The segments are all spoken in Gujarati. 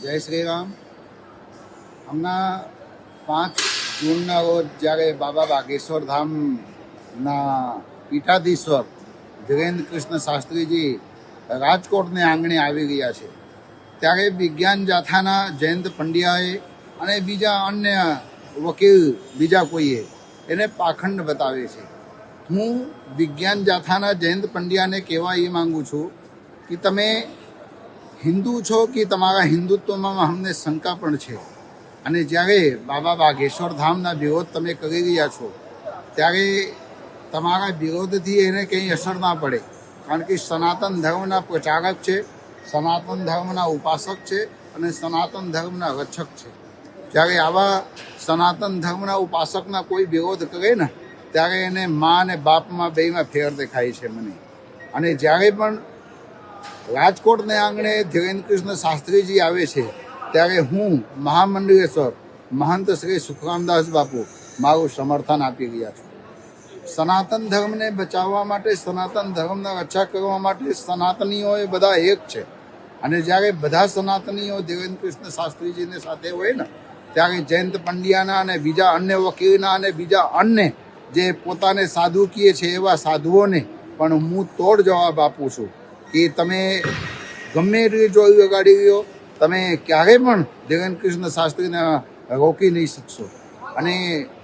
જય શ્રી રામ. હમણાં 5 જૂનના રોજ જ્યારે બાબા બાગેશ્વર ધામના પીઠાધીશ્વર ધીરેન્દ્ર કૃષ્ણ શાસ્ત્રીજી રાજકોટને આંગણે આવી રહ્યા છે, ત્યારે વિજ્ઞાન જાથાના જયંત પંડ્યાએ અને બીજા અન્ય વકીલ બીજા કોઈએ એને પાખંડ બતાવે છે. હું વિજ્ઞાન જાથાના જયંત પંડ્યાને કહેવા એ માગું છું કે તમે હિન્દુ છો કે તમારા હિન્દુત્વમાં અમને શંકા પણ છે, અને જ્યારે બાબા બાગેશ્વર ધામના વિરોધ તમે કરી રહ્યા છો ત્યારે તમારા વિરોધથી એને કંઈ અસર ના પડે, કારણ કે સનાતન ધર્મના પ્રચારક છે, સનાતન ધર્મના ઉપાસક છે અને સનાતન ધર્મના રક્ષક છે. જ્યારે આવા સનાતન ધર્મના ઉપાસકના કોઈ વિરોધ કરે ને ત્યારે એને મા અને બાપમાં બેમાં ફેર દેખાય છે મને. અને જ્યારે પણ રાજકોટને આંગણે ધીરેન્દ્ર કૃષ્ણ શાસ્ત્રીજી આવે છે ત્યારે હું મહામંડલેશ્વર મહંત શ્રી સુખરામદાસ બાપુ મારું સમર્થન આપી રહ્યા છું. સનાતન ધર્મને બચાવવા માટે, સનાતન ધર્મના રક્ષા કરવા માટે સનાતનીઓ એ બધા એક છે, અને જ્યારે બધા સનાતનીઓ ધીરેન્દ્ર કૃષ્ણ શાસ્ત્રીજીને સાથે હોય ને ત્યારે જયંત પંડ્યાના અને બીજા અન્ય વકીલના અને બીજા અન્ય જે પોતાને સાધુ કહે છે એવા સાધુઓને પણ હું તોડ જવાબ આપું છું કે તમે ગમે એટલી ચોરી વગાડી રહ્યો, તમે ક્યારેય પણ ધીરેન્દ્ર કૃષ્ણ શાસ્ત્રીને રોકી નહીં શકશો. અને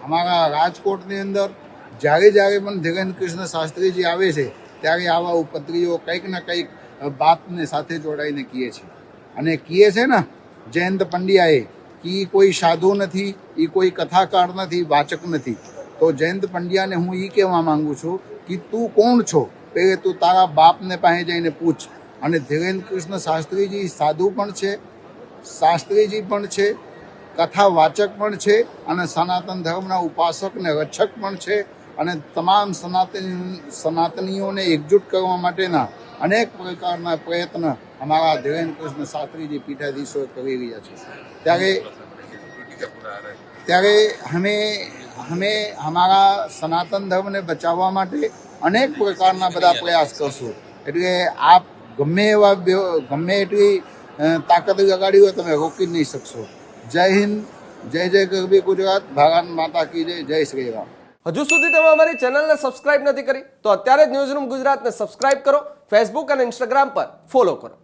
અમારા રાજકોટની અંદર જ્યારે પણ ધીરેન્દ્ર કૃષ્ણ શાસ્ત્રીજી આવે છે ત્યારે આવા ઉપદ્રવીઓ કંઈક ને કંઈક બાતને સાથે જોડાઈને કહે છે. અને કહે છે ને જયંત પંડ્યાએ કે એ કોઈ સાધુ નથી, એ કોઈ કથાકાર નથી, વાચક નથી. તો જયંત પંડ્યાને હું એ કહેવા માંગુ છું કે તું કોણ છો, પહેલે તું તારા બાપને પાસે જઈને પૂછ. અને ધીરેન્દ્ર કૃષ્ણ શાસ્ત્રીજી સાધુ પણ છે, શાસ્ત્રીજી પણ છે, કથા વાચક પણ છે, અને સનાતન ધર્મના ઉપાસક ને રક્ષક પણ છે, અને તમામ સનાતનીઓને એકજૂટ કરવા માટેના અનેક પ્રકારના પ્રયત્ન અમારા ધીરેન્દ્ર કૃષ્ણ શાસ્ત્રીજી પીઠાધીશો કરી રહ્યા છે. ત્યારે અમે અમારા સનાતન ધર્મને બચાવવા માટે અનેક પ્રકારના બધા પ્રયાસ કરશું. એટલે આપ ગમે એટલી તાકાત લગાડી હોય તમે રોકી જ નહીં શકશો. જય હિન્દ, જય જય ગરવી ગુજરાત, ભારત માતા કી જય, જય શ્રી રામ. હજુ સુધી તમે અમારી ચેનલને સબસ્ક્રાઇબ નથી કરી તો અત્યારે જ ન્યૂઝરૂમ ગુજરાતને સબસ્ક્રાઇબ કરો, ફેસબુક અને ઇન્સ્ટાગ્રામ પર ફોલો કરો.